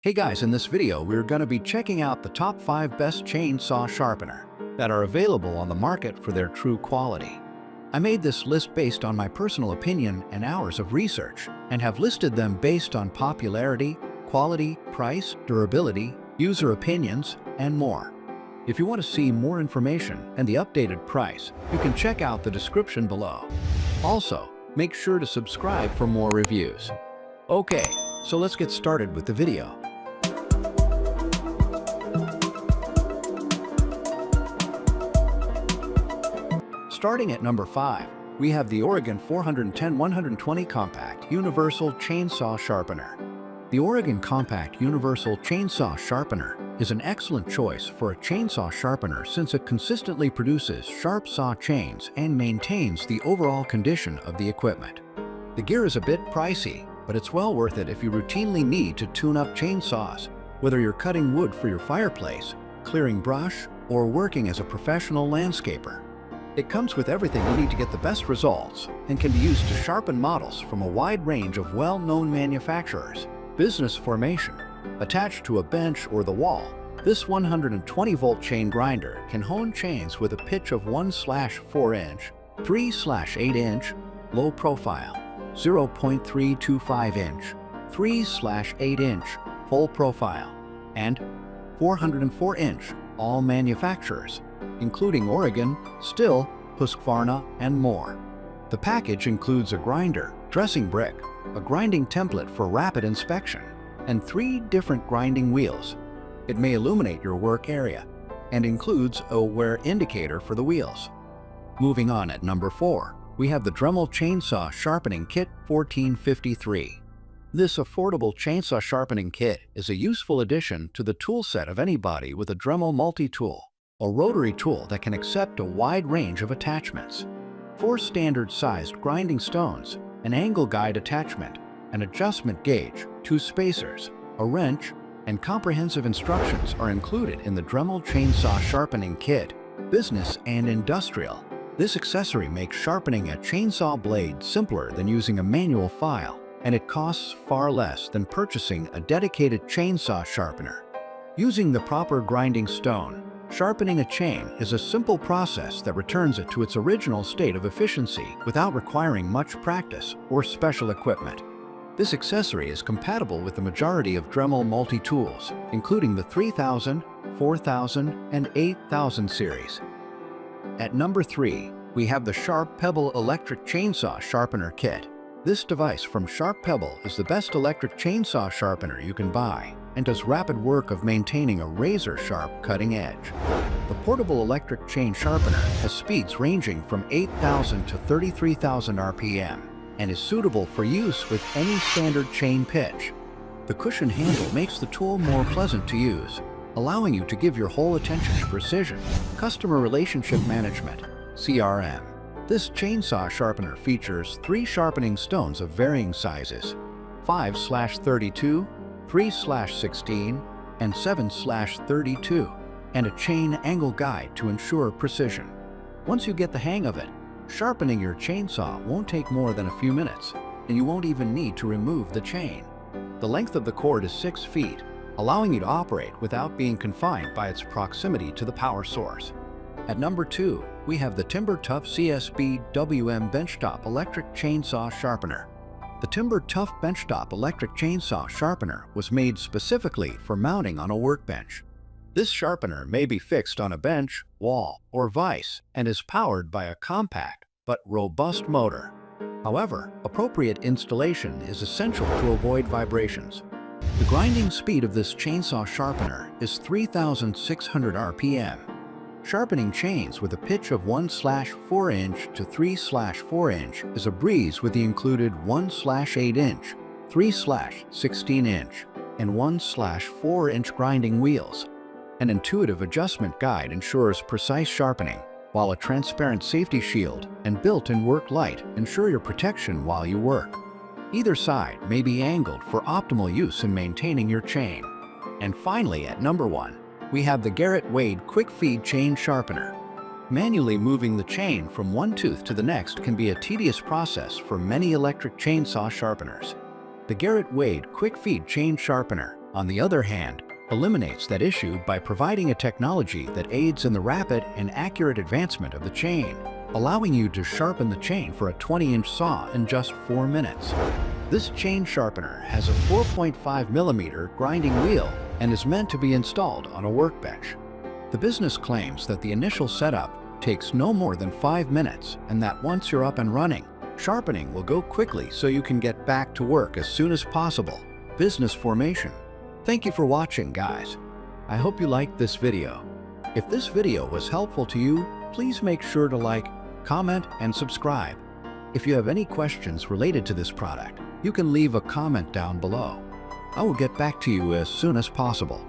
Hey guys, in this video we're going to be checking out the top 5 best chain saw sharpener that are available on the market for their true quality. I made this list based on my personal opinion and hours of research, and have listed them based on popularity, quality, price, durability, user opinions, and more. If you want to see more information and the updated price, you can check out the description below. Also, make sure to subscribe for more reviews. Okay, so let's get started with the video. Starting at number 5, we have the Oregon 410-120 Compact Universal Chain Saw Sharpener. The Oregon Compact Universal Chain Saw Sharpener is an excellent choice for a chainsaw sharpener since it consistently produces sharp saw chains and maintains the overall condition of the equipment. The gear is a bit pricey, but it's well worth it if you routinely need to tune up chainsaws, whether you're cutting wood for your fireplace, clearing brush, or working as a professional landscaper. It comes with everything you need to get the best results and can be used to sharpen models from a wide range of well-known manufacturers. Business formation. Attached to a bench or the wall, this 120-volt chain grinder can hone chains with a pitch of 1/4 inch, 3/8 inch, low profile, 0.325 inch, 3/8 inch, full profile, and 404 inch, all manufacturers, including Oregon, Stihl, Husqvarna, and more. The package includes a grinder, dressing brick, a grinding template for rapid inspection, and 3 different grinding wheels. It may illuminate your work area and includes a wear indicator for the wheels. Moving on at number 4, we have the Dremel Chainsaw Sharpening Kit 1453. This affordable chainsaw sharpening kit is a useful addition to the tool set of anybody with a Dremel multi-tool, a rotary tool that can accept a wide range of attachments. 4 standard-sized grinding stones, an angle guide attachment, an adjustment gauge, 2 spacers, a wrench, and comprehensive instructions are included in the Dremel Chainsaw Sharpening Kit, business and industrial. This accessory makes sharpening a chainsaw blade simpler than using a manual file, and it costs far less than purchasing a dedicated chainsaw sharpener. Using the proper grinding stone, sharpening a chain is a simple process that returns it to its original state of efficiency without requiring much practice or special equipment. This accessory is compatible with the majority of Dremel multi-tools, including the 3000, 4000, and 8000 series. At number 3, we have the Sharp Pebble Electric Chainsaw Sharpener Kit. This device from Sharp Pebble is the best electric chainsaw sharpener you can buy and does rapid work of maintaining a razor-sharp cutting edge. The portable electric chain sharpener has speeds ranging from 8,000 to 33,000 RPM and is suitable for use with any standard chain pitch. The cushion handle makes the tool more pleasant to use, allowing you to give your whole attention to precision. Customer Relationship Management, CRM. This chainsaw sharpener features 3 sharpening stones of varying sizes, 5/32, 3/16, and 7/32, and a chain angle guide to ensure precision. Once you get the hang of it, sharpening your chainsaw won't take more than a few minutes, and you won't even need to remove the chain. The length of the cord is 6 feet, allowing you to operate without being confined by its proximity to the power source. At number 2, we have the Tuff CS-BWM Benchtop Electric Chainsaw Sharpener. The Tuff Benchtop Electric Chainsaw Sharpener was made specifically for mounting on a workbench. This sharpener may be fixed on a bench, wall, or vise and is powered by a compact but robust motor. However, appropriate installation is essential to avoid vibrations. The grinding speed of this chainsaw sharpener is 3,600 RPM. Sharpening chains with a pitch of 1/4 inch to 3/4 inch is a breeze with the included 1/8 inch, 3/16 inch, and 1/4 inch grinding wheels. An intuitive adjustment guide ensures precise sharpening, while a transparent safety shield and built-in work light ensure your protection while you work. Either side may be angled for optimal use in maintaining your chain. And finally, at number 1, we have the Garrett Wade Quick Feed Chain Sharpener. Manually moving the chain from one tooth to the next can be a tedious process for many electric chainsaw sharpeners. The Garrett Wade Quick Feed Chain Sharpener on the other hand, eliminates that issue by providing a technology that aids in the rapid and accurate advancement of the chain, allowing you to sharpen the chain for a 20-inch saw in just 4 minutes. This chain sharpener has a 4.5mm grinding wheel and is meant to be installed on a workbench. The business claims that the initial setup takes no more than 5 minutes and that once you're up and running, sharpening will go quickly so you can get back to work as soon as possible. Business formation. Thank you for watching, guys. I hope you liked this video. If this video was helpful to you, please make sure to like, comment, and subscribe. If you have any questions related to this product, you can leave a comment down below. I will get back to you as soon as possible.